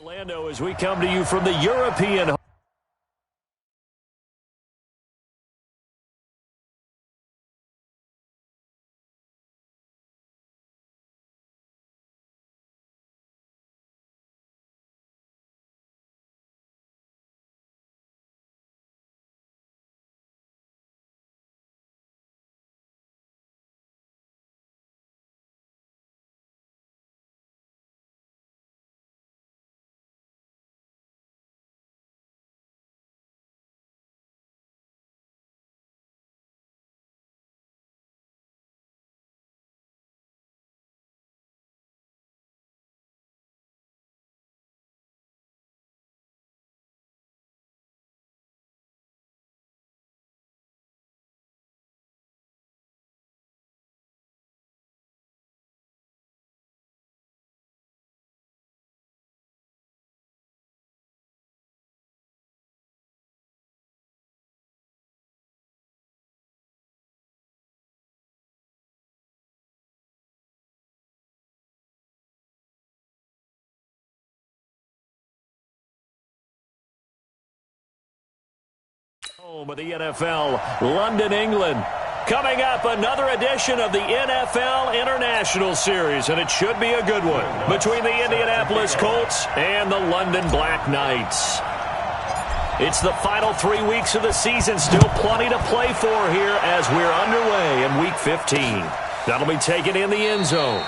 Orlando, as we come to you from the European. Home of the NFL, London, England. Coming up, another edition of the NFL International Series, and it should be a good one, between the Indianapolis Colts and the London Black Knights. It's the final 3 weeks of the season, still plenty to play for here as we're underway in Week 15. That'll be taken in the end zone.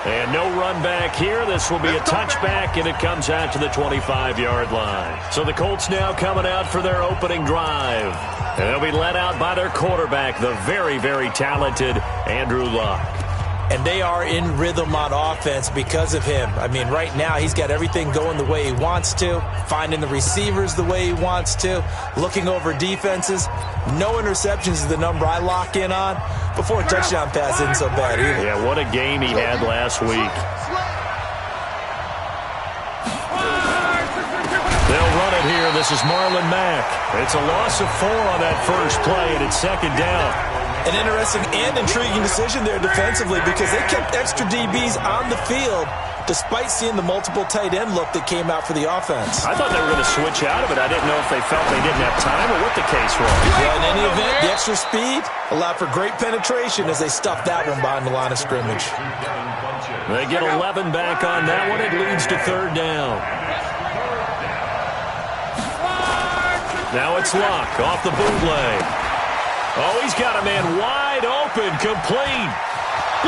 And no run back here. This will be a touchback, and it comes out to the 25-yard line. So the Colts now coming out for their opening drive. And they'll be led out by their quarterback, the very, very talented Andrew Luck. And they are in rhythm on offense because of him. I mean, right now he's got everything going the way he wants to, finding the receivers the way he wants to, looking over defenses. No interceptions is the number I lock in on. Before a touchdown pass isn't so bad either. Yeah, what a game he had last week. They'll run it here. This is Marlon Mack. It's a loss of 4 on that first play, and it's second down. An interesting and intriguing decision there defensively because they kept extra DBs on the field despite seeing the multiple tight end look that came out for the offense. I thought they were going to switch out of it. I didn't know if they felt they didn't have time or what the case was. Yeah, in any event, the extra speed allowed for great penetration as they stuffed that one behind the line of scrimmage. They get 11 back on that one. It leads to third down. Now it's Luck off the bootleg. Oh, he's got a man wide open, complete.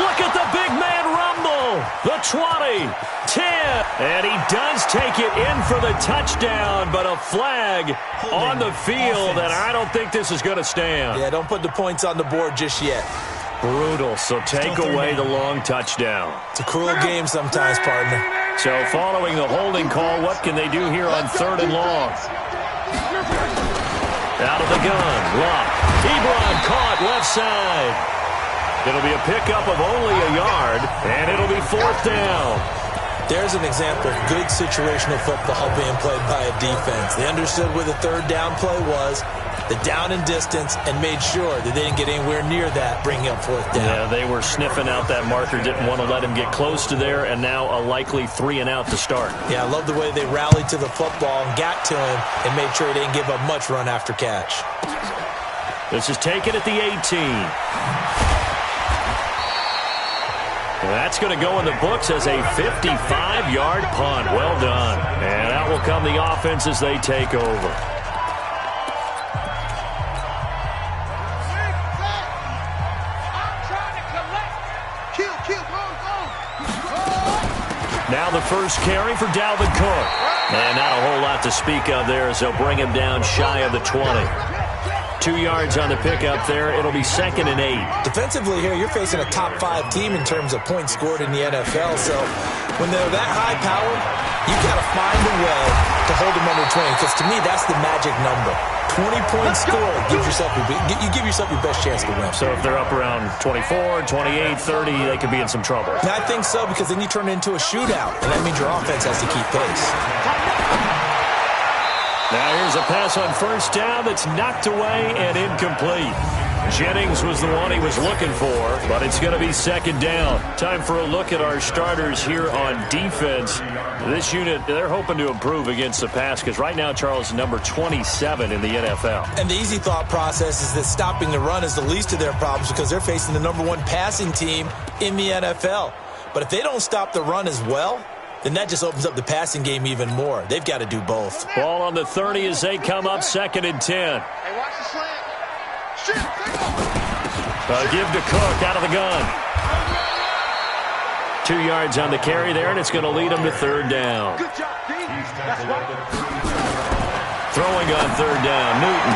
Look at the big man rumble. The 20, 10, and he does take it in for the touchdown, but a flag on the field, and I don't think this is going to stand. Yeah, don't put the points on the board just yet. Brutal, so take away the long touchdown. It's a cruel game sometimes, partner. So following the holding call, what can they do here on third and long? Out of the gun, Luck. Ebron caught left side. It'll be a pickup of only a yard, and it'll be fourth down. There's an example of good situational football being played by a defense. They understood where the third down play was, the down and distance, and made sure that they didn't get anywhere near that, bringing up fourth down. Yeah, they were sniffing out that marker, didn't want to let him get close to there, and now a likely 3 and out to start. Yeah, I love the way they rallied to the football and got to him and made sure they didn't give up much run after catch. This is taken at the 18. That's going to go in the books as a 55-yard punt. Well done. And out will come the offense as they take over. Now the first carry for Dalvin Cook. And not a whole lot to speak of there as they'll bring him down shy of the 20. 2 yards on the pickup there. It'll be second and 8. Defensively here, you're facing a top-5 team in terms of points scored in the NFL. So when they're that high-powered, you've got to find a way to hold them under 20. Because to me, that's the magic number. 20 points scored gives yourself you give yourself your best chance to win. So if they're up around 24, 28, 30, they could be in some trouble. And I think so, because then you turn it into a shootout, and that means your offense has to keep pace. Now here's a pass on first down that's knocked away and incomplete. Jennings was the one he was looking for, but it's going to be second down. Time for a look at our starters here on defense. This unit, they're hoping to improve against the pass because right now, Charles is number 27 in the NFL. And the easy thought process is that stopping the run is the least of their problems because they're facing the number 1 passing team in the NFL. But if they don't stop the run as well, then that just opens up the passing game even more. They've got to do both. Ball on the 30 as they come up 2nd and 10. Hey, watch the slant. Shoot, Give to Cook out of the gun. 2 yards on the carry there, and it's going to lead them to 3rd down. good job, D. That's right. Throwing on 3rd down, Newton.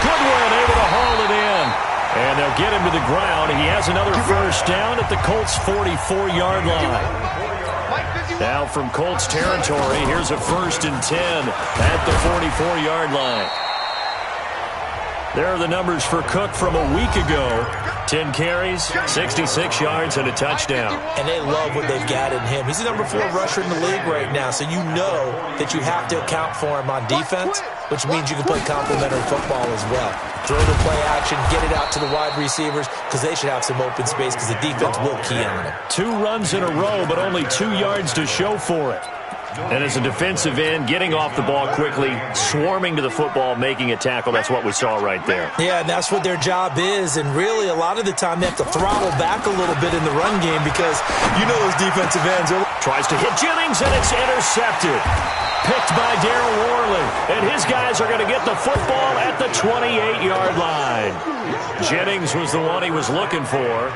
Goodwin able to haul it in. And they'll get him to the ground. He has another first down at the Colts' 44-yard line. Now from Colts territory, here's a 1st and 10 at the 44-yard line. There are the numbers for Cook from a week ago. 10 carries, 66 yards, and a touchdown. And they love what they've got in him. He's the number 4 rusher in the league right now, so you know that you have to account for him on defense, which means you can play complementary football as well. Throw the play action, get it out to the wide receivers, because they should have some open space because the defense will key on it. 2 runs in a row, but only 2 yards to show for it. And as a defensive end, getting off the ball quickly, swarming to the football, making a tackle, that's what we saw right there. Yeah, and that's what their job is. And really, a lot of the time, they have to throttle back a little bit in the run game because you know those defensive ends are... Tries to hit Jennings, and it's intercepted. Picked by Darryl Worley. And his guys are going to get the football at the 28-yard line. Jennings was the one he was looking for.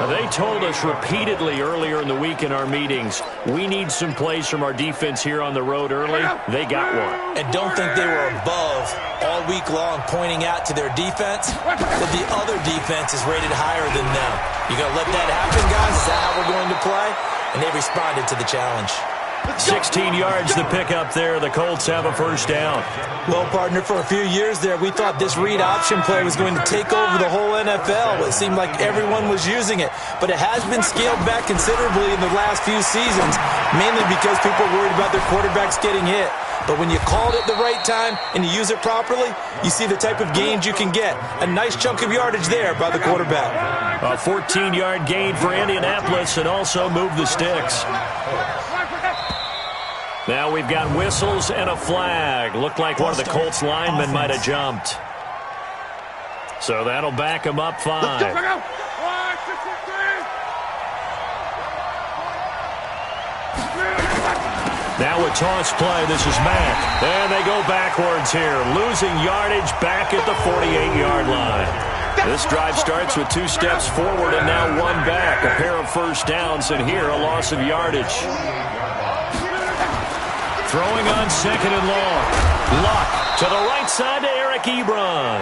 They told us repeatedly earlier in the week in our meetings, we need some plays from our defense here on the road early. They got one. And don't think they were above all week long pointing out to their defense that the other defense is rated higher than them. You going to let that happen, guys? Is that how we're going to play? And they responded to the challenge. 16 yards to pick up there. The Colts have a first down. Well, partner, for a few years there, we thought this read option play was going to take over the whole NFL. It seemed like everyone was using it. But it has been scaled back considerably in the last few seasons, mainly because people are worried about their quarterbacks getting hit. But when you call it at the right time and you use it properly, you see the type of gains you can get. A nice chunk of yardage there by the quarterback. A 14-yard gain for Indianapolis and also move the sticks. Now we've got whistles and a flag. Looked like one of the Colts linemen might have jumped. So that'll back him up 5. Now a toss play. This is Mack. And they go backwards here. Losing yardage back at the 48-yard line. This drive starts with 2 steps forward and now 1 back. A pair of first downs, and here a loss of yardage. Throwing on 2nd and long. Luck to the right side to Eric Ebron.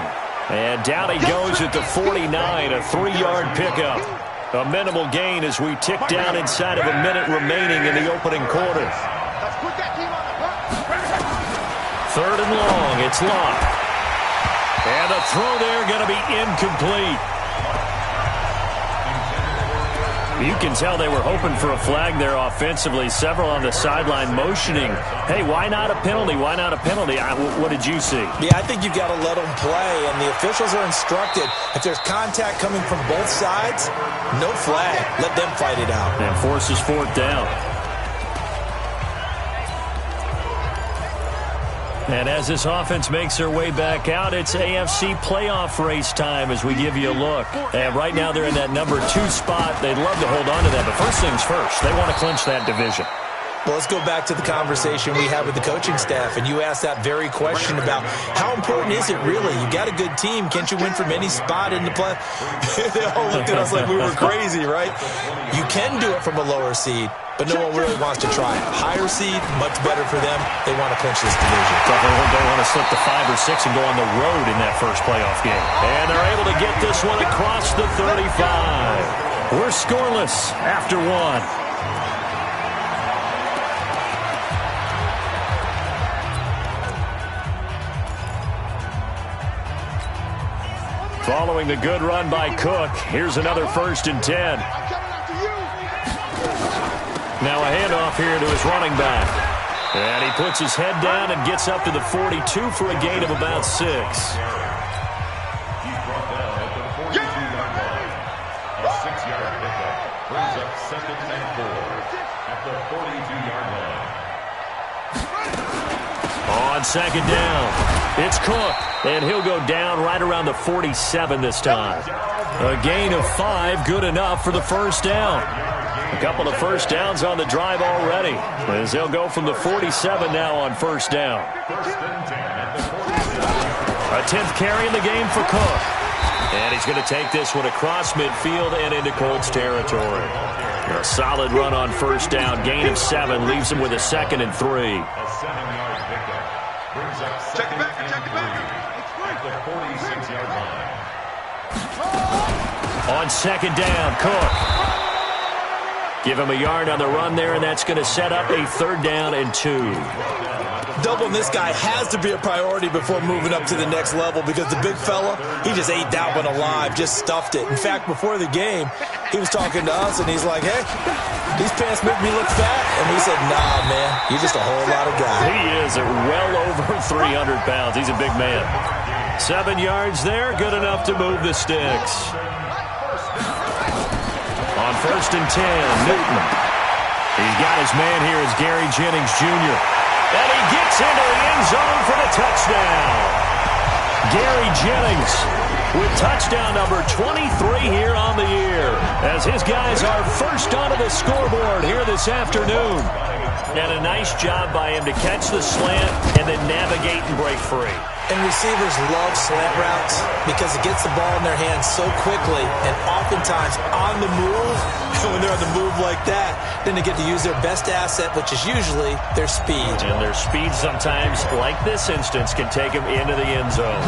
And down he goes at the 49, a 3-yard pickup. A minimal gain as we tick down inside of a minute remaining in the opening quarter. 3rd and long, it's Luck. And the throw there going to be incomplete. You can tell they were hoping for a flag there offensively. Several on the sideline motioning. Hey, why not a penalty? Why not a penalty? What did you see? Yeah, I think you've got to let them play, and the officials are instructed. If there's contact coming from both sides, no flag. Let them fight it out. And forces 4th down. And as this offense makes their way back out, it's AFC playoff race time as we give you a look. And right now they're in that number 2 spot. They'd love to hold on to that, but first things first, they want to clinch that division. Well, let's go back to the conversation we had with the coaching staff, and you asked that very question about how important is it really? You got a good team. Can't you win from any spot in the play? They all looked at us like we were crazy, right? You can do it from a lower seed, but no one really wants to try it. Higher seed, much better for them. They want to clinch this division. Definitely don't want to slip to 5 or 6 and go on the road in that first playoff game. And they're able to get this one across the 35. We're scoreless after 1. Following the good run by Cook, here's another 1st and 10. Now a handoff here to his running back. And he puts his head down and gets up to the 42 for a gain of about 6. Brings up 2nd and 4 at the 42-yard line. On 2nd down, it's Cook, and he'll go down right around the 47 this time. A gain of 5, good enough for the first down. A couple of first downs on the drive already, as they'll go from the 47 now on first down. A 10th carry in the game for Cook. And he's going to take this one across midfield and into Colts territory. A solid run on first down, gain of 7, leaves him with a 2nd and 3. A 7-yard pickup. Brings up 2nd and 3 at the 46-yard line. On 2nd down, Cook. Give him a yard on the run there, and that's going to set up a 3rd down and 2. Doubling this guy has to be a priority before moving up to the next level, because the big fella, he just ate that one alive, just stuffed it. In fact, before the game, he was talking to us, and he's like, hey, these pants make me look fat. And we said, nah, man, you're just a whole lot of guy. He is at well over 300 pounds. He's a big man. 7 yards there, good enough to move the sticks. On 1st and 10, Newton. He's got his man here as Gary Jennings Jr., and he gets into the end zone for the touchdown. Gary Jennings with touchdown number 23 here on the year, as his guys are first onto the scoreboard here this afternoon. And a nice job by him to catch the slant and then navigate and break free. And receivers love slant routes because it gets the ball in their hands so quickly and oftentimes on the move. And when they're on the move like that, then they get to use their best asset, which is usually their speed. And their speed sometimes, like this instance, can take them into the end zone.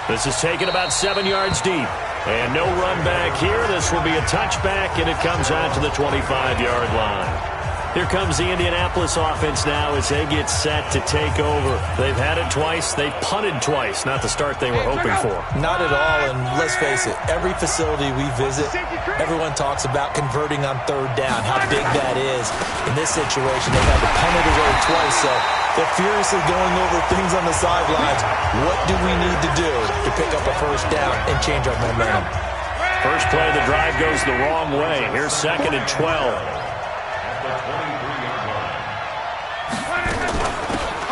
This is taken about 7 yards deep. And no run back here. This will be a touchback, and it comes out to the 25-yard line. Here comes the Indianapolis offense now as they get set to take over. They've had it twice. They've punted twice. Not the start they were hoping for. Not at all, and let's face it, every facility we visit, everyone talks about converting on 3rd down, how big that is. In this situation, they've had to punt it away twice, so they're furiously going over things on the sidelines. What do we need to do to pick up a first down and change our momentum? First play of the drive goes the wrong way. Here's 2nd and 12.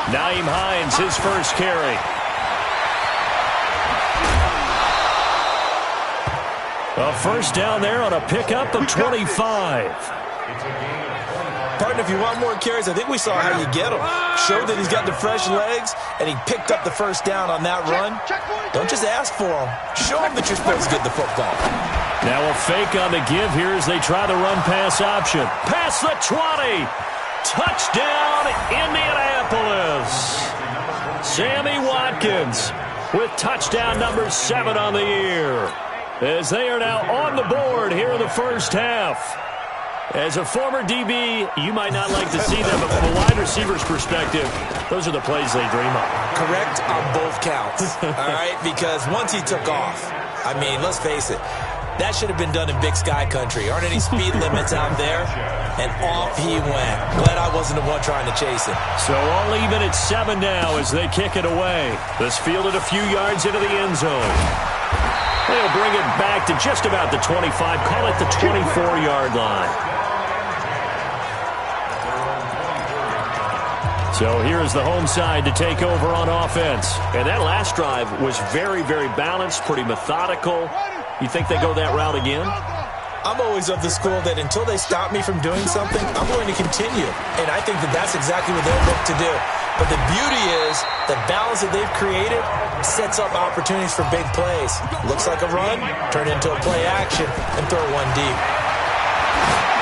Nyheim Hines, his first carry. A first down there on a pickup of 25. Partner, if you want more carries, I think we saw how you get them. Showed that he's got the fresh legs, and he picked up the first down on that run. Don't just ask for them. Show them that you're supposed to get the football. Now a fake on the give here as they try the run-pass option. Past the 20. Touchdown, Indianapolis. Sammy Watkins with touchdown number 7 on the year, as they are now on the board here in the first half. As a former DB, you might not like to see them, but from a wide receiver's perspective, those are the plays they dream of. Correct on both counts, all right? Because once he took off, I mean, let's face it, that should have been done in Big Sky Country. Aren't any speed limits out there? And off he went. Glad I wasn't the one trying to chase him. So all even at 7 now as they kick it away. This fielded a few yards into the end zone. They'll bring it back to just about the 25. Call it the 24-yard line. So here's the home side to take over on offense. And that last drive was very, very balanced, pretty methodical. You think they go that route again? I'm always of the school that until they stop me from doing something, I'm going to continue. And I think that that's exactly what they'll look to do. But the beauty is the balance that they've created sets up opportunities for big plays. Looks like a run, turn into a play action, and throw one deep.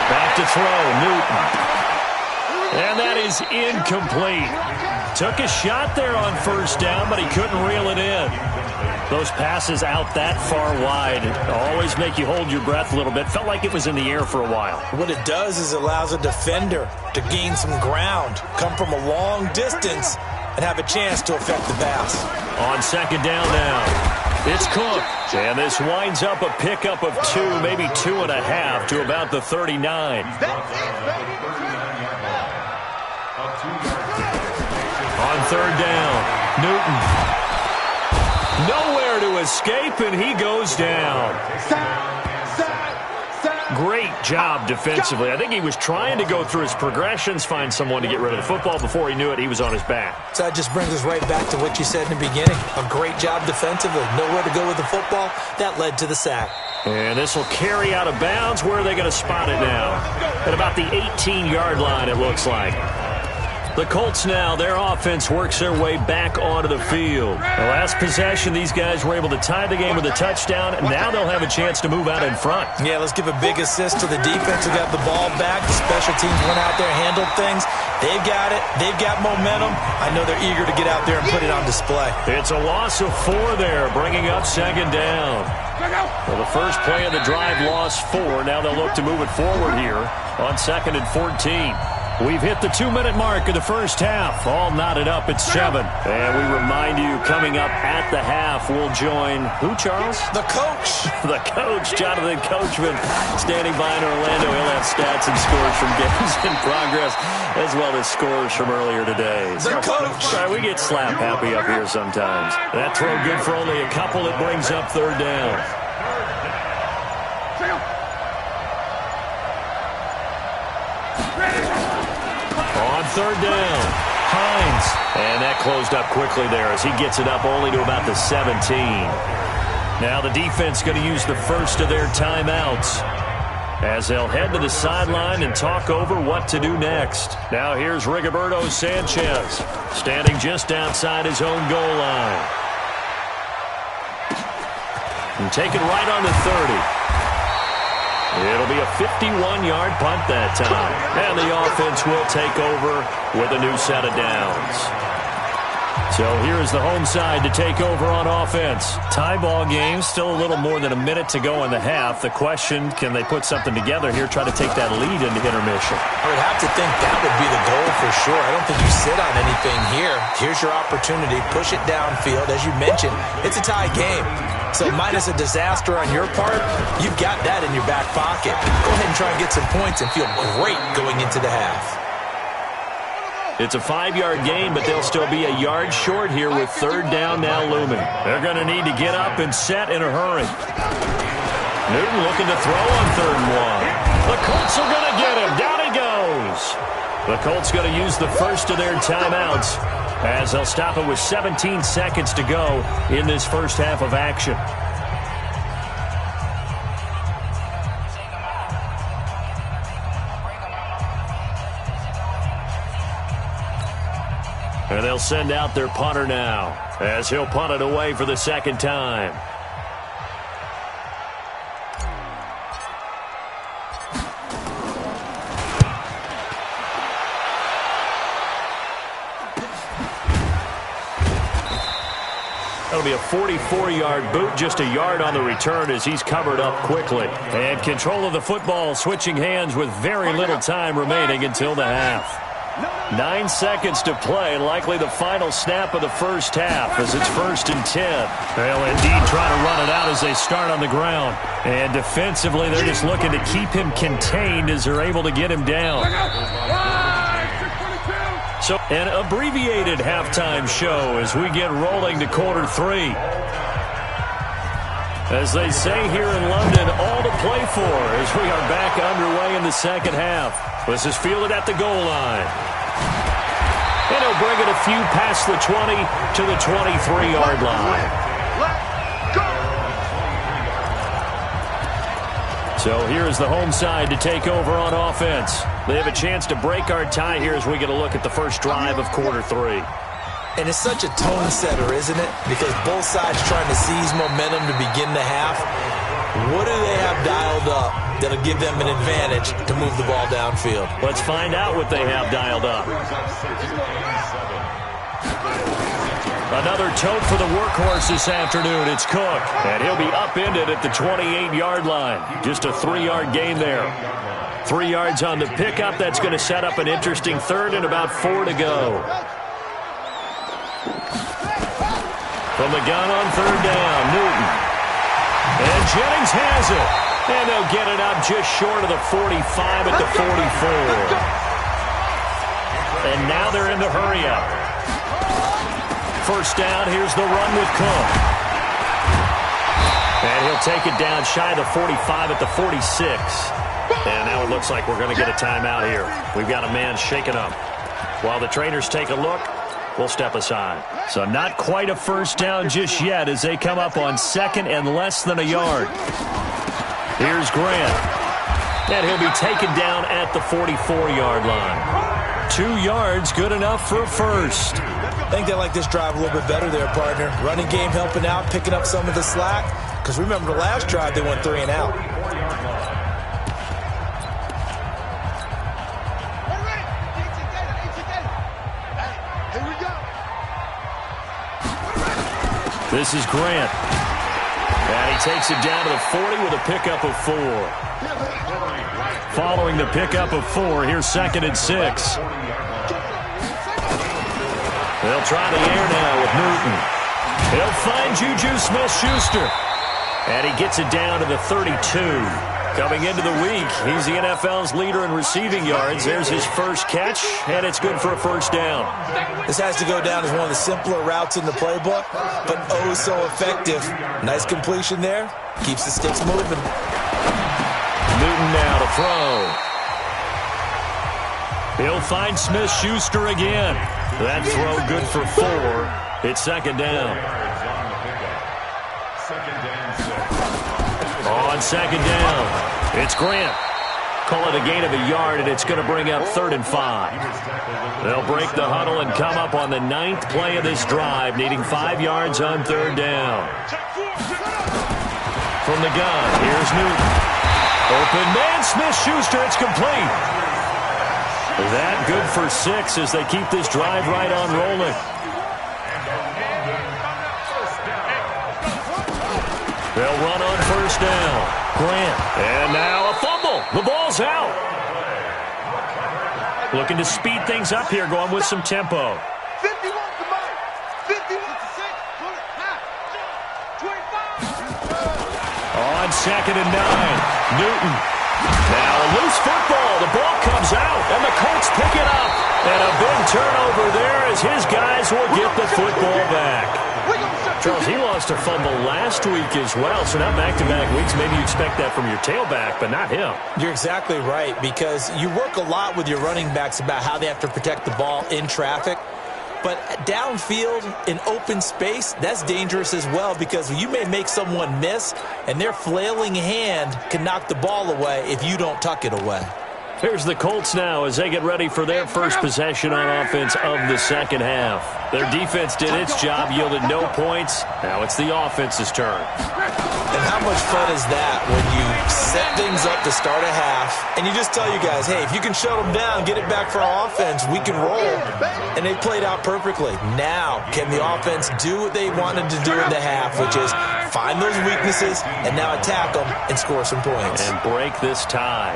Back to throw, Newton. And that is incomplete. Took a shot there on first down, but he couldn't reel it in. Those passes out that far wide always make you hold your breath a little bit. Felt like it was in the air for a while. What it does is it allows a defender to gain some ground, come from a long distance, and have a chance to affect the pass. On 2nd down now, it's Cook. And this winds up a pickup of 2, maybe 2.5 to about the 39. On 3rd down, Newton. Nowhere to escape, and he goes down. Great job defensively. I think he was trying to go through his progressions, find someone to get rid of the football. Before he knew it, he was on his back. So that just brings us right back to what you said in the beginning. A great job defensively. Nowhere to go with the football. That led to the sack. And this will carry out of bounds. Where are they going to spot it now? At about the 18-yard line, it looks like. The Colts now, their offense works their way back onto the field. The last possession, these guys were able to tie the game with a touchdown, and now they'll have a chance to move out in front. Yeah, let's give a big assist to the defense who got the ball back. The special teams went out there, handled things. They've got it. They've got momentum. I know they're eager to get out there and put it on display. It's a loss of 4 there, bringing up second down. Well, the first play of the drive lost 4. Now they'll look to move it forward here on 2nd and 14. We've hit the 2-minute mark of the first half. All knotted up at 7. And we remind you, coming up at the half, we'll join who, Charles? The coach. The coach, Jonathan Coachman, standing by in Orlando. He'll have stats and scores from games in progress, as well as scores from earlier today. The coach. Sorry, we get slap happy up here sometimes. That throw good for only a couple. It brings up 3rd down. On 3rd down, Hines. And that closed up quickly there as he gets it up only to about the 17. Now the defense going to use the first of their timeouts as they'll head to the sideline and talk over what to do next. Now here's Rigoberto Sanchez standing just outside his own goal line. And taken right on the 30. It'll be a 51-yard punt that time. And the offense will take over with a new set of downs. So here is the home side to take over on offense. Tie ball game, still a little more than a minute to go in the half. The question, can they put something together here, try to take that lead into intermission? I would have to think that would be the goal for sure. I don't think you sit on anything here. Here's your opportunity. Push it downfield. As you mentioned, it's a tie game. So minus a disaster on your part, you've got that in your back pocket. Go ahead and try and get some points and feel great going into the half. It's a 5-yard gain, but they'll still be a yard short here with 3rd down now looming. They're going to need to get up and set in a hurry. Newton looking to throw on 3rd and 1. The Colts are going to get him. Down he goes. The Colts going to use the first of their timeouts as they'll stop it with 17 seconds to go in this first half of action. And they'll send out their punter now as he'll punt it away for the 2nd time. That'll be a 44-yard boot, just a yard on the return as he's covered up quickly. And control of the football switching hands with very little time remaining until the half. 9 seconds to play, likely the final snap of the first half as it's 1st and 10. They'll indeed try to run it out as they start on the ground. And defensively, they're just looking to keep him contained as they're able to get him down. So an abbreviated halftime show as we get rolling to quarter 3. As they say here in London, all to play for as we are back underway in the 2nd half. This is fielded at the goal line. And he'll bring it a few past the 20 to the 23-yard line. So here's the home side to take over on offense. They have a chance to break our tie here as we get a look at the first drive of quarter 3. And it's such a tone setter, isn't it? Because both sides trying to seize momentum to begin the half. What do they have dialed up that'll give them an advantage to move the ball downfield? Let's find out what they have dialed up. Another tote for the workhorse this afternoon. It's Cook. And he'll be upended at the 28-yard line. Just a 3-yard gain there. 3 yards on the pickup. That's going to set up an interesting 3rd and about 4 to go. From the gun on 3rd down, Newton. And Jennings has it. And they'll get it up just short of the 45 at the 44. And now they're in the hurry-up. First down, here's the run with Cook. And he'll take it down shy of the 45 at the 46. And now it looks like we're going to get a timeout here. We've got a man shaken up. While the trainers take a look, we'll step aside. So not quite a first down just yet as they come up on second and less than a yard. Here's Grant. And he'll be taken down at the 44-yard line. 2 yards, good enough for a first. I think they like this drive a little bit better there, partner. Running game helping out, picking up some of the slack. Because remember the last drive, they went 3 and out. This is Grant. And he takes it down to the 40 with a pickup of 4. Following the pickup of 4, here's 2nd and 6. They'll try the air now with Newton. He'll find Juju Smith-Schuster. And he gets it down to the 32. Coming into the week, he's the NFL's leader in receiving yards. There's his first catch, and it's good for a first down. This has to go down as one of the simpler routes in the playbook, but oh so effective. Nice completion there. Keeps the sticks moving. Newton now to throw. He'll find Smith-Schuster again. That throw good for 4. It's 2nd down. On 2nd down, it's Grant. Call it a gain of a yard, and it's going to bring up 3rd and 5. They'll break the huddle and come up on the 9th play of this drive, needing 5 yards on 3rd down. From the gun, here's Newton. Open man, Smith-Schuster, it's complete. That good for 6 as they keep this drive right on rolling. They'll run on 1st down. Grant. And now a fumble. The ball's out. Looking to speed things up here, going with some tempo. 51 to Mike. 51 to 6. 25. On 2nd and 9. Newton. Now a loose football. The ball comes out, and the Colts pick it up. And a big turnover there as his guys will get the football back. Charles, he lost a fumble last week as well, so now back-to-back weeks, maybe you expect that from your tailback, but not him. You're exactly right, because you work a lot with your running backs about how they have to protect the ball in traffic. But downfield, in open space, that's dangerous as well, because you may make someone miss, and their flailing hand can knock the ball away if you don't tuck it away. Here's the Colts now as they get ready for their first possession on offense of the second half. Their defense did its job, yielded no points. Now it's the offense's turn. And how much fun is that when you set things up to start a half, and you just tell you guys, hey, if you can shut them down, get it back for our offense, we can roll. And they played out perfectly. Now, can the offense do what they wanted to do in the half, which is find those weaknesses and now attack them and score some points. And break this tie.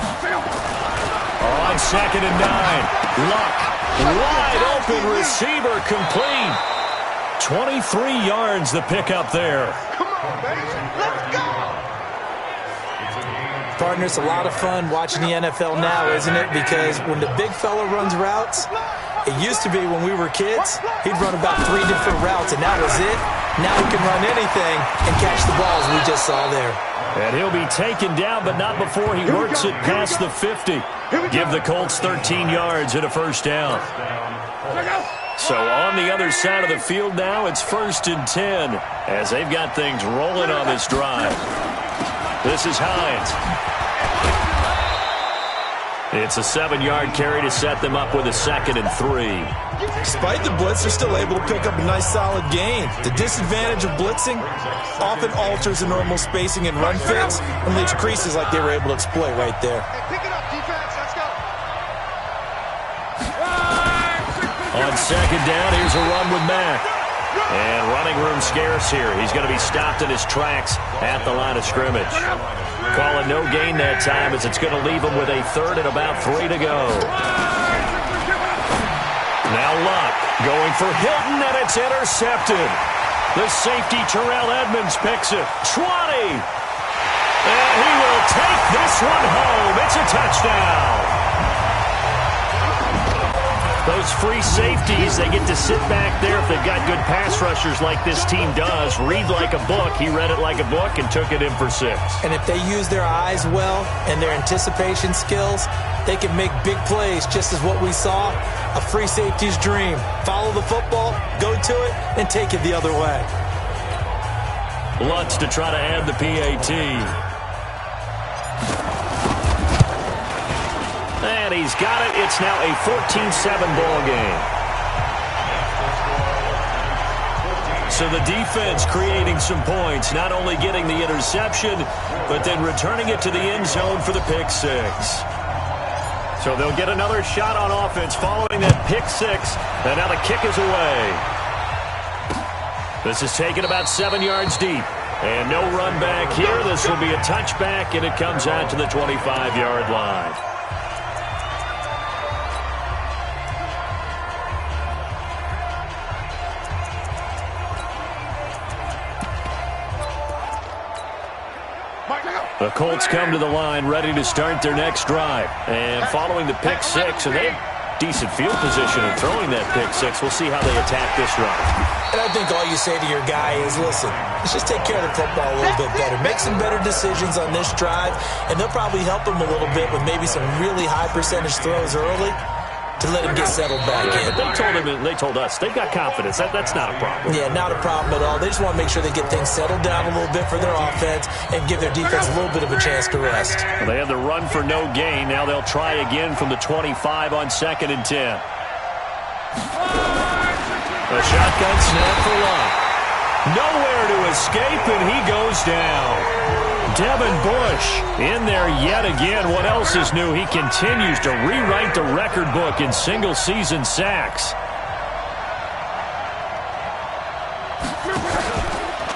On 2nd and 9, Luck, wide open receiver, complete. 23 yards the pickup there. Come on, baby. Let's go. Partner, it's a lot of fun watching the NFL now, isn't it? Because when the big fella runs routes, it used to be when we were kids, he'd run about 3 different routes, and that was it. Now he can run anything and catch the balls we just saw there. And he'll be taken down, but not before he works it past the 50. Give the Colts 13 yards and a first down. So on the other side of the field now, it's 1st and 10 as they've got things rolling on this drive. This is Hines. It's a 7-yard carry to set them up with a 2nd and 3. Despite the blitz, they're still able to pick up a nice solid gain. The disadvantage of blitzing often alters the normal spacing and run fits and leaves creases like they were able to exploit right there. Hey, pick it up, defense. Let's go. On 2nd down, here's a run with Mack. And running room scarce here. He's going to be stopped in his tracks at the line of scrimmage. Calling no gain that time as it's going to leave him with a 3rd and about 3 to go. Now Luck going for Hilton, and it's intercepted. The safety, Terrell Edmonds, picks it. 20. And he will take this one home. It's a touchdown. Those free safeties, they get to sit back there if they've got good pass rushers like this team does read like a book. He read it like a book and took it in for 6. And if they use their eyes well and their anticipation skills, they can make big plays, just as what we saw, a free safety's dream. Follow the football, go to it, and take it the other way. Lutz to try to add the PAT. And he's got it. It's now a 14-7 ball game. So the defense creating some points, not only getting the interception, but then returning it to the end zone for the pick 6. So they'll get another shot on offense following that pick 6, and now the kick is away. This is taken about 7 yards deep, and no run back here. This will be a touchback, and it comes out to the 25-yard line. The Colts come to the line ready to start their next drive. And following the pick 6, and they have decent field position in throwing that pick 6. We'll see how they attack this drive. And I think all you say to your guy is, listen, let's just take care of the football a little bit better. Make some better decisions on this drive, and they'll probably help him a little bit with maybe some really high percentage throws early to let him get settled back in. But they told us they've got confidence. That's not a problem. Yeah, not a problem at all. They just want to make sure they get things settled down a little bit for their offense and give their defense a little bit of a chance to rest. Well, they have the run for no gain. Now they'll try again from the 25 on 2nd and 10. A shotgun snap for Love. Nowhere to escape, and he goes down. Devin Bush in there yet again. What else is new? He continues to rewrite the record book in single-season sacks.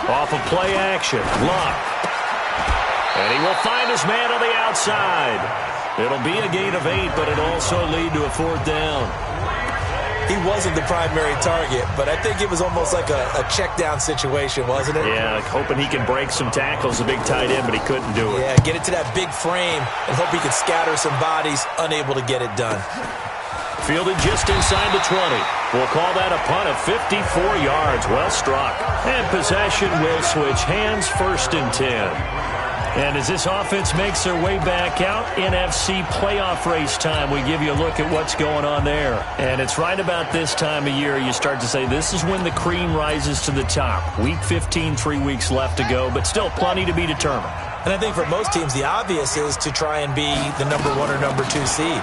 Off of play action, Love. And he will find his man on the outside. It'll be a gain of 8, but it'll also lead to a 4th down. He wasn't the primary target, but I think it was almost like a check-down situation, wasn't it? Yeah, like hoping he can break some tackles, a big tight end, but he couldn't do it. Yeah, get it to that big frame and hope he could scatter some bodies, unable to get it done. Fielded just inside the 20. We'll call that a punt of 54 yards. Well struck. And possession will switch hands, 1st and 10. And as this offense makes their way back out, NFC playoff race time, we give you a look at what's going on there. And it's right about this time of year you start to say this is when the cream rises to the top. Week 15, 3 weeks left to go, but still plenty to be determined. And I think for most teams, the obvious is to try and be the number 1 or number 2 seed.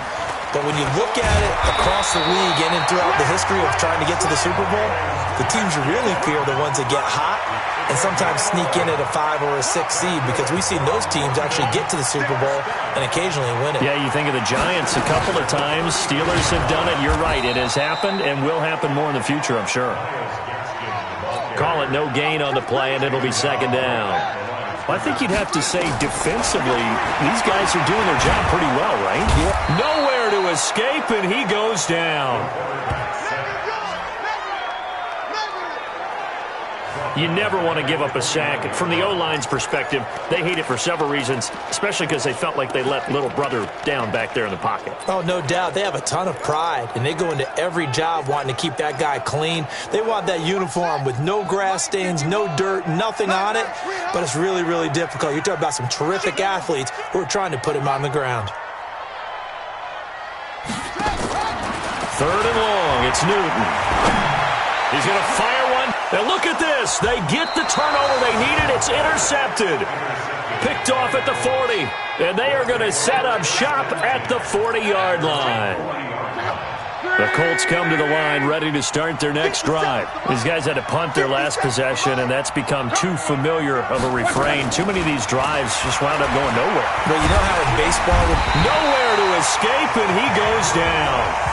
But when you look at it across the league and throughout the history of trying to get to the Super Bowl, the teams you really fear are the ones that get hot and sometimes sneak in at a 5 or a 6 seed, because we've seen those teams actually get to the Super Bowl and occasionally win it. Yeah, you think of the Giants a couple of times. Steelers have done it. You're right. It has happened and will happen more in the future, I'm sure. Call it no gain on the play, and it'll be 2nd down. Well, I think you'd have to say defensively, these guys are doing their job pretty well, right? Yeah. Nowhere to escape, and he goes down. You never want to give up a sack. From the O-line's perspective, they hate it for several reasons, especially because they felt like they let little brother down back there in the pocket. Oh, no doubt. They have a ton of pride, and they go into every job wanting to keep that guy clean. They want that uniform with no grass stains, no dirt, nothing on it, but it's really, really difficult. You're talking about some terrific athletes who are trying to put him on the ground. 3rd and long. It's Newton. He's going to fire one. And look at this. They get the turnover they needed. It's intercepted. Picked off at the 40. And they are going to set up shop at the 40-yard line. The Colts come to the line ready to start their next drive. These guys had to punt their last possession, and that's become too familiar of a refrain. Too many of these drives just wound up going nowhere. But you know how in baseball, nowhere to escape, and he goes down.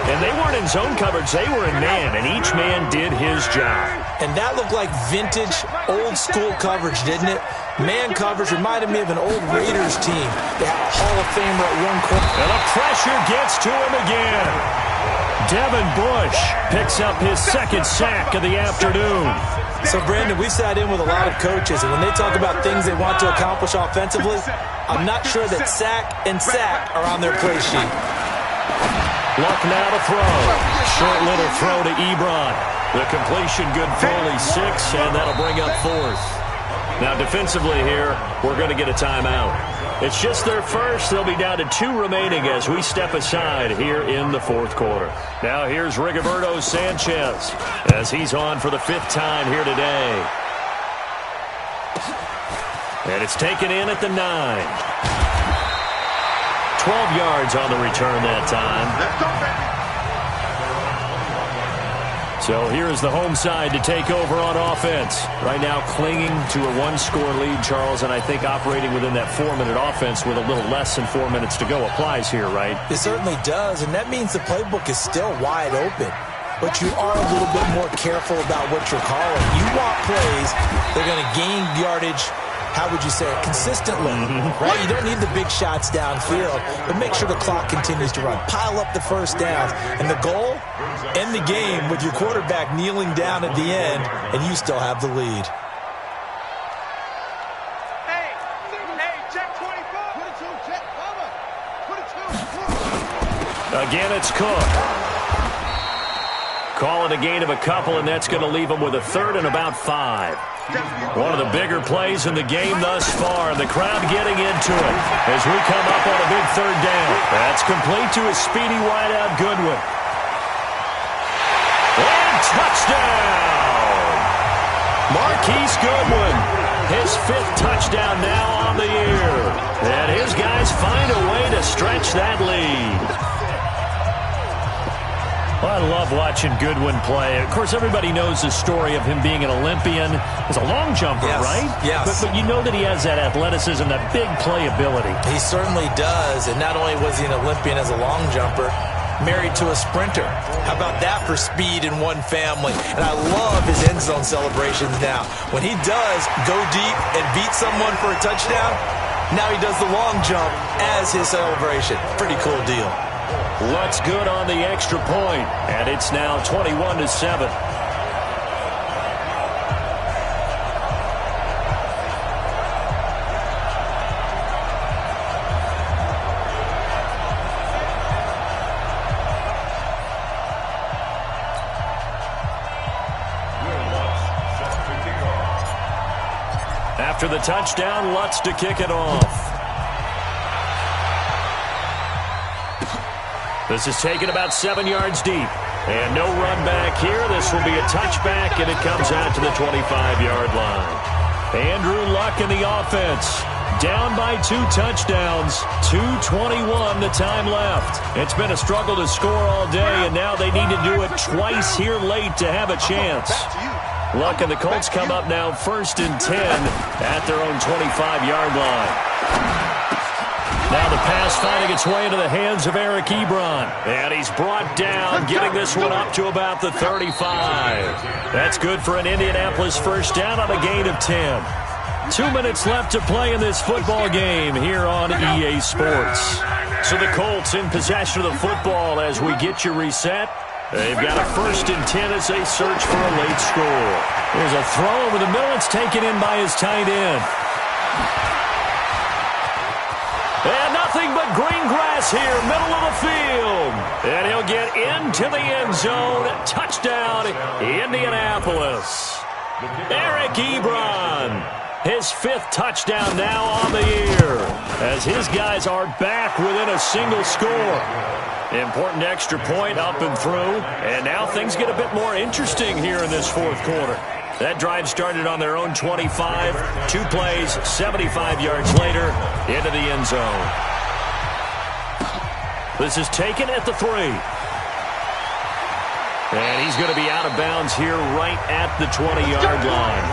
And they weren't in zone coverage. They were in man, and each man did his job. And that looked like vintage, old-school coverage, didn't it? Man coverage reminded me of an old Raiders team. They had a Hall of Famer at one corner. And the pressure gets to him again. Devin Bush picks up his 2nd sack of the afternoon. So, Brandon, we sat in with a lot of coaches, and when they talk about things they want to accomplish offensively, I'm not sure that sack and sack are on their play sheet. Luck now to throw. Short little throw to Ebron. The completion good for only 6, and that'll bring up 4th. Now defensively here, we're going to get a timeout. It's just their first. They'll be down to 2 remaining as we step aside here in the 4th quarter. Now here's Rigoberto Sanchez as he's on for the 5th time here today. And it's taken in at the 9. 12 yards on the return that time. Let's go, baby. So here's the home side to take over on offense. Right now clinging to a 1-score lead, Charles, and I think operating within that 4-minute offense with a little less than 4 minutes to go applies here, right? It certainly does, and that means the playbook is still wide open. But you are a little bit more careful about what you're calling. You want plays, they're going to gain yardage, how would you say it, consistently, right? You don't need the big shots downfield, but make sure the clock continues to run. Pile up the first downs. And the goal, end the game with your quarterback kneeling down at the end, and you still have the lead. Hey, check 24. Put it to, check cover. Put it to. Again, it's Cook. Call it a gain of a couple, and that's going to leave them with a 3rd and about 5. One of the bigger plays in the game thus far, and the crowd getting into it as we come up on a big 3rd down. That's complete to a speedy wideout Goodwin. And touchdown! Marquise Goodwin, his 5th touchdown now on the year. And his guys find a way to stretch that lead. Well, I love watching Goodwin play. Of course, everybody knows the story of him being an Olympian as a long jumper, yes, right? Yes. But you know that he has that athleticism, that big playability. He certainly does, and not only was he an Olympian as a long jumper, married to a sprinter. How about that for speed in one family? And I love his end zone celebrations now. When he does go deep and beat someone for a touchdown, now he does the long jump as his celebration. Pretty cool deal. Lutz good on the extra point, and it's now 21-7. After the touchdown, Lutz to kick it off. This is taken about 7 yards deep. And no run back here. This will be a touchback, and it comes out to the 25-yard line. Andrew Luck in the offense. Down by 2 touchdowns. 2:21 the time left. It's been a struggle to score all day, and now they need to do it twice here late to have a chance. Luck and the Colts come up now 1st and 10 at their own 25-yard line. Now the pass finding its way into the hands of Eric Ebron. And he's brought down, getting this one up to about the 35. That's good for an Indianapolis first down on a gain of 10. 2 minutes left to play in this football game here on EA Sports. So the Colts in possession of the football as we get you reset. They've got a 1st and 10 as they search for a late score. There's a throw over the middle. It's taken in by his tight end. And nothing but green grass here, middle of the field. And he'll get into the end zone. Touchdown, Indianapolis. Eric Ebron, his 5th touchdown now on the year, as his guys are back within a single score. Important extra point up and through. And now things get a bit more interesting here in this 4th quarter. That drive started on their own 25. 2 plays, 75 yards later, into the end zone. This is taken at the 3. And he's going to be out of bounds here right at the 20-yard line.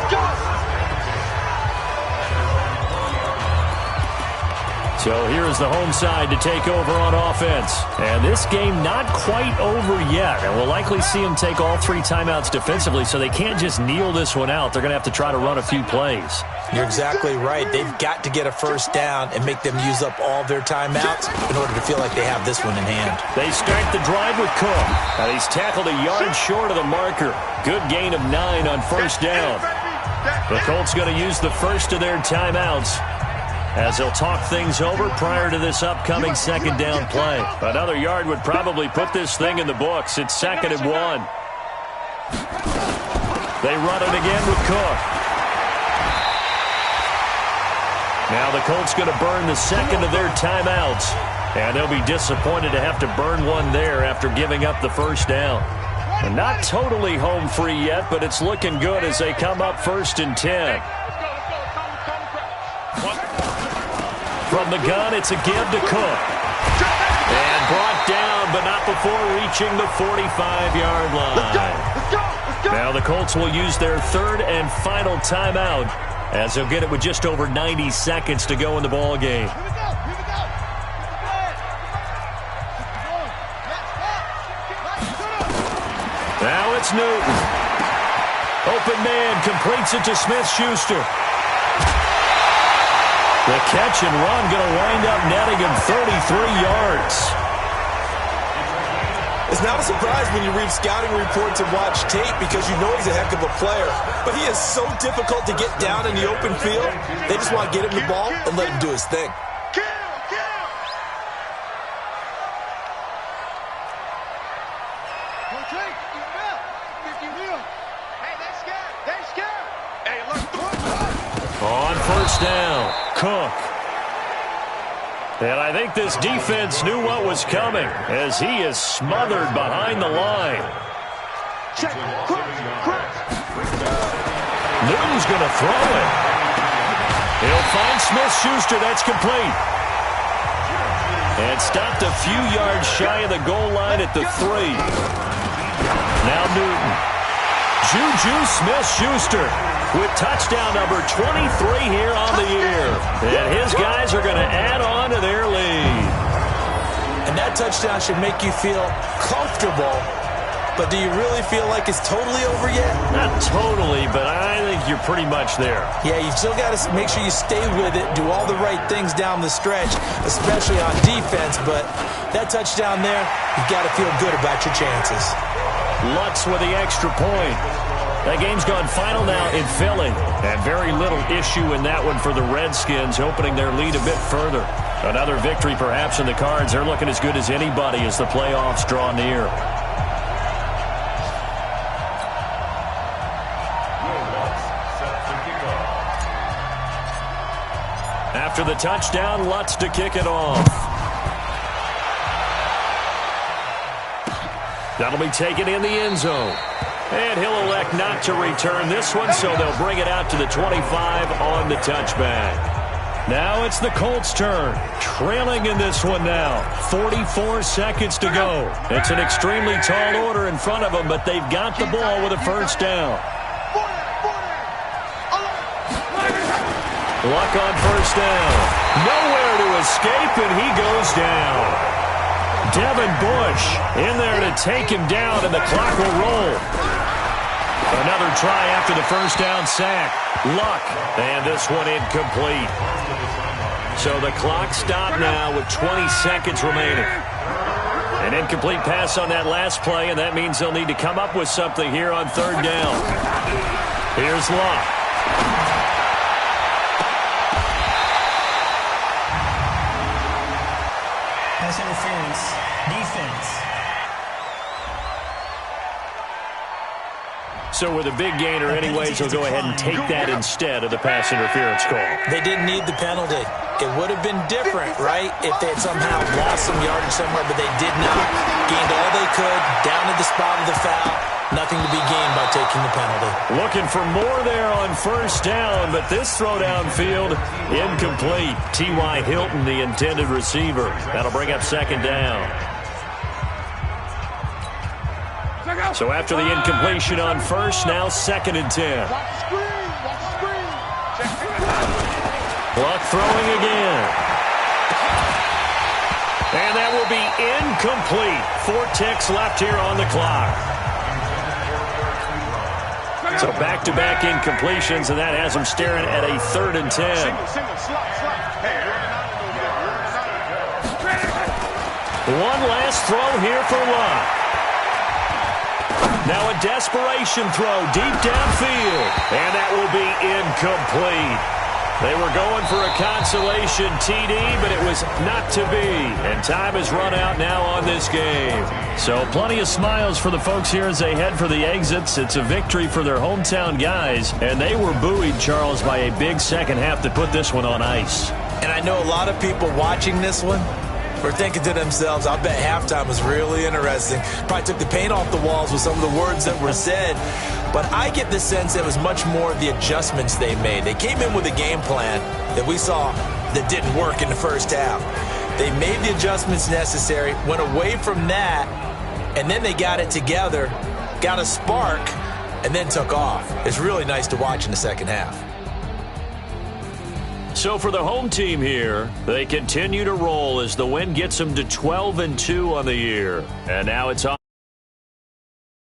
So here's the home side to take over on offense. And this game not quite over yet. And we'll likely see them take all 3 timeouts defensively, so they can't just kneel this one out. They're going to have to try to run a few plays. You're exactly right. They've got to get a first down and make them use up all their timeouts in order to feel like they have this one in hand. They start the drive with Cook. Now he's tackled a yard short of the marker. Good gain of 9 on first down. The Colts going to use the first of their timeouts. as they'll talk things over prior to this upcoming second down play. Another yard would probably put this thing in the books. It's 2nd and 1. They run it again with Cook. Now the Colts going to burn the second of their timeouts. And they'll be disappointed to have to burn one there after giving up the first down. And not totally home free yet, but it's looking good as they come up 1st and 10. From the gun, it's a give to Cook. And brought down, but not before reaching the 45-yard line. Now the Colts will use their 3rd and final timeout as they'll get it with just over 90 seconds to go in the ball game. Now it's Newton. Open man completes it to Smith-Schuster. The catch and run going to wind up netting him 33 yards. It's not a surprise when you read scouting reports and watch tape because you know he's a heck of a player. But he is so difficult to get down in the open field. They just want to get him the ball and let him do his thing. On 1st down, Cook. And I think this defense knew what was coming as he is smothered behind the line. Newton's going to throw it. He'll find Smith-Schuster. That's complete. And stopped a few yards shy of the goal line at the 3. Now Newton. Juju Smith-Schuster with touchdown number 23 here on the year. And his guys are going to add on to their lead. And that touchdown should make you feel comfortable. But do you really feel like it's totally over yet? Not totally, but I think you're pretty much there. Yeah, you've still got to make sure you stay with it, do all the right things down the stretch, especially on defense. But that touchdown there, you've got to feel good about your chances. Lutz with the extra point. That game's gone final now in Philly. And very little issue in that one for the Redskins, opening their lead a bit further. Another victory perhaps in the cards. They're looking as good as anybody as the playoffs draw near. After the touchdown, Lutz to kick it off. That'll be taken in the end zone. And he'll elect not to return this one, so they'll bring it out to the 25 on the touchback. Now it's the Colts' turn. Trailing in this one now. 44 seconds to go. It's an extremely tall order in front of them, but they've got the ball with a first down. Luck on first down. Nowhere to escape, and he goes down. Devin Bush in there to take him down, and the clock will roll. Another try after the first down sack. Luck, and this one incomplete. So the clock stopped now with 20 seconds remaining. An incomplete pass on that last play, and that means they'll need to come up with something here on third down. Here's Luck. Pass interference. Defense. So with a big gainer anyways, they'll go ahead and take that instead of the pass interference call. They didn't need the penalty. It would have been different, right, if they had somehow lost some yardage somewhere, but they did not. Gained all they could, down to the spot of the foul. Nothing to be gained by taking the penalty. Looking for more there on first down, but this throw downfield, incomplete. T.Y. Hilton, the intended receiver. That'll bring up second down. So after the incompletion on first, now 2nd and 10. Luck throwing again. And that will be incomplete. 4 ticks left here on the clock. So back-to-back incompletions, and that has them staring at a 3rd and 10. One last throw here for Luck. Now a desperation throw deep downfield, and that will be incomplete. They were going for a consolation TD, but it was not to be. And time has run out now on this game. So plenty of smiles for the folks here as they head for the exits. It's a victory for their hometown guys. And they were buoyed, Charles, by a big second half to put this one on ice. And I know a lot of people watching this one were thinking to themselves, I bet halftime was really interesting. Probably took the paint off the walls with some of the words that were said. But I get the sense it was much more the adjustments they made. They came in with a game plan that we saw that didn't work in the first half. They made the adjustments necessary, went away from that, and then they got it together, got a spark, and then took off. It's really nice to watch in the second half. So for the home team here, they continue to roll as the win gets them to 12-2 on the year. And now it's off.